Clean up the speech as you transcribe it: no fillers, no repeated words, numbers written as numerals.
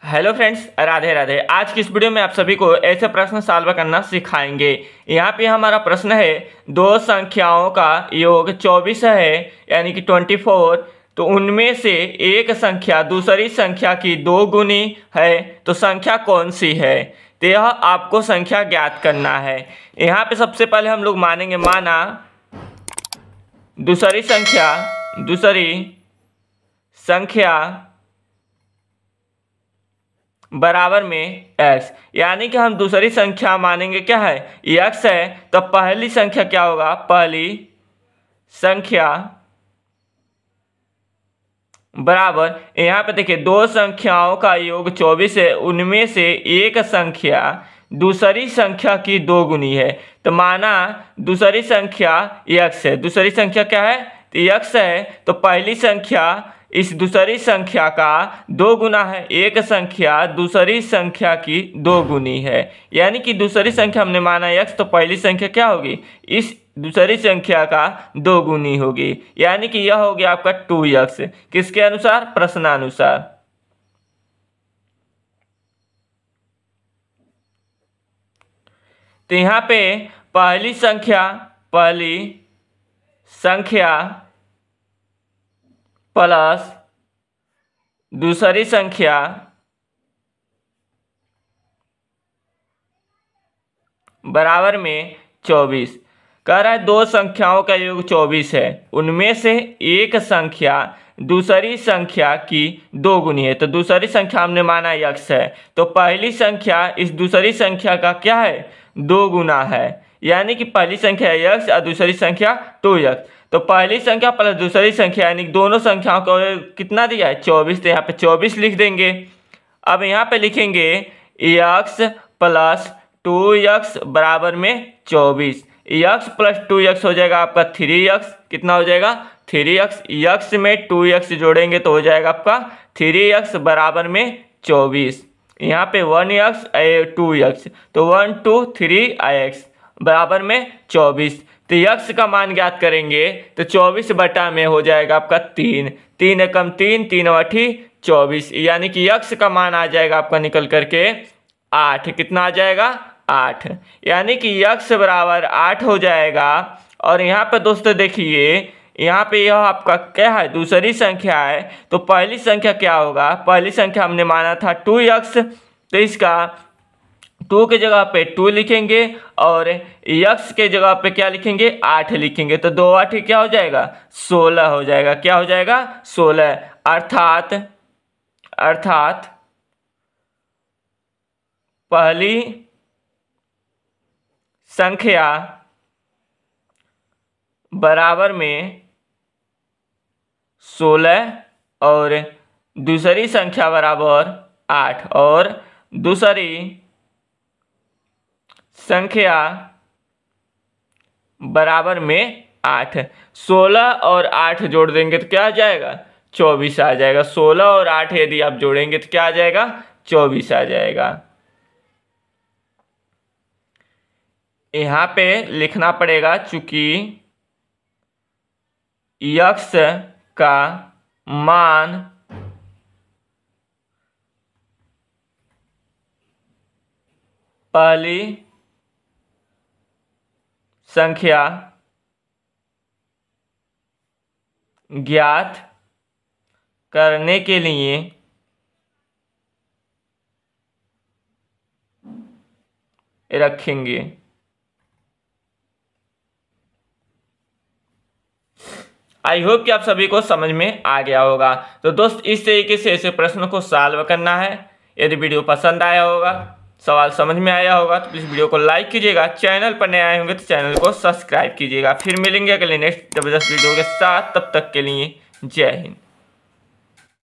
Hello friends, Radhe Radhe. आज की इस वीडियो में आप सभी को ऐसे प्रश्न सॉल्व करना सिखाएंगे। यहाँ पे हमारा प्रश्न है, दो संख्याओं का योग 24 है यानी कि 24, तो उनमें से एक संख्या दूसरी संख्या की दो गुनी है, तो संख्या कौन सी है? तो यह आपको संख्या ज्ञात करना है। यहाँ पे सबसे पहले हम लोग मानेंगे, माना दूसरी संख्या बराबर में x, यानी कि हम दूसरी संख्या मानेंगे क्या है, x है। तो पहली संख्या क्या होगा, पहली संख्या बराबर, यहाँ पे देखिए दो संख्याओं का योग 24 है, उनमें से एक संख्या दूसरी संख्या की दो गुनी है। तो माना दूसरी संख्या x है, दूसरी संख्या क्या है, तो x है। तो पहली संख्या इस दूसरी संख्या का दो गुना है, एक संख्या दूसरी संख्या की दो गुनी है, यानी कि दूसरी संख्या हमने माना x, तो पहली संख्या क्या होगी, इस दूसरी संख्या का दो गुनी होगी, यानी कि यह हो गया आपका 2x। किसके अनुसार, प्रश्नानुसार। तो यहाँ पे पहली संख्या प्लस दूसरी संख्या बराबर में 24। कह रहा है दो संख्याओं का योग 24 है, उनमें से एक संख्या दूसरी संख्या की दो गुनी है। तो दूसरी संख्या हमने माना x है, तो पहली संख्या इस दूसरी संख्या का क्या है, दो गुना है, यानी कि पहली संख्या x और दूसरी संख्या 2x। तो पहली संख्या प्लस दूसरी संख्या यानी दोनों संख्याओं को कितना दिया है, 24। तो यहाँ पे 24 लिख देंगे। अब यहाँ पे लिखेंगे x प्लस 2x बराबर में 24। x प्लस 2x हो जाएगा आपका 3x। कितना हो जाएगा, 3x। x में 2x जोड़ेंगे तो हो जाएगा आपका 3x बराबर में 24। यहाँ पे 1x 2x, तो 1 2 3x बराबर में 24। तो x का मान ज्ञात करेंगे तो 24 बटा में हो जाएगा आपका 3, 3 एकम 3, 3 अठी 24, यानी कि x का मान आ जाएगा आपका निकल करके 8। कितना आ जाएगा, 8, यानी कि x बराबर 8 हो जाएगा। और यहाँ पे दोस्तों देखिए, यहाँ पे यह आपका क्या है, दूसरी संख्या है, तो पहली संख्या क्या होगा, पहली संख्या हमने माना था 2x, तो इसका 2 के जगह पे 2 लिखेंगे और x के जगह पे क्या लिखेंगे, 8 लिखेंगे। तो 2 8 क्या हो जाएगा, 16 हो जाएगा। क्या हो जाएगा, 16। अर्थात पहली संख्या बराबर में 16 और दूसरी संख्या बराबर 8, और दूसरी संख्या बराबर में 8। 16 और 8 जोड़ देंगे तो क्या आ जाएगा, 24 आ जाएगा। 16 और 8 यदि आप जोड़ेंगे तो क्या आ जाएगा, 24 आ जाएगा। यहाँ पे लिखना पड़ेगा, चूंकि x का मान पहली संख्या ज्ञात करने के लिए रखेंगे। आई होप कि आप सभी को समझ में आ गया होगा। तो दोस्त, इस तरीके से ऐसे प्रश्नों को सॉल्व करना है। यदि वीडियो पसंद आया होगा, सवाल समझ में आया होगा, तो प्लीज़ वीडियो को लाइक कीजिएगा। चैनल पर नए आए होंगे तो चैनल को सब्सक्राइब कीजिएगा। फिर मिलेंगे अगले नेक्स्ट जबरदस्त वीडियो के साथ, तब तक के लिए जय हिंद।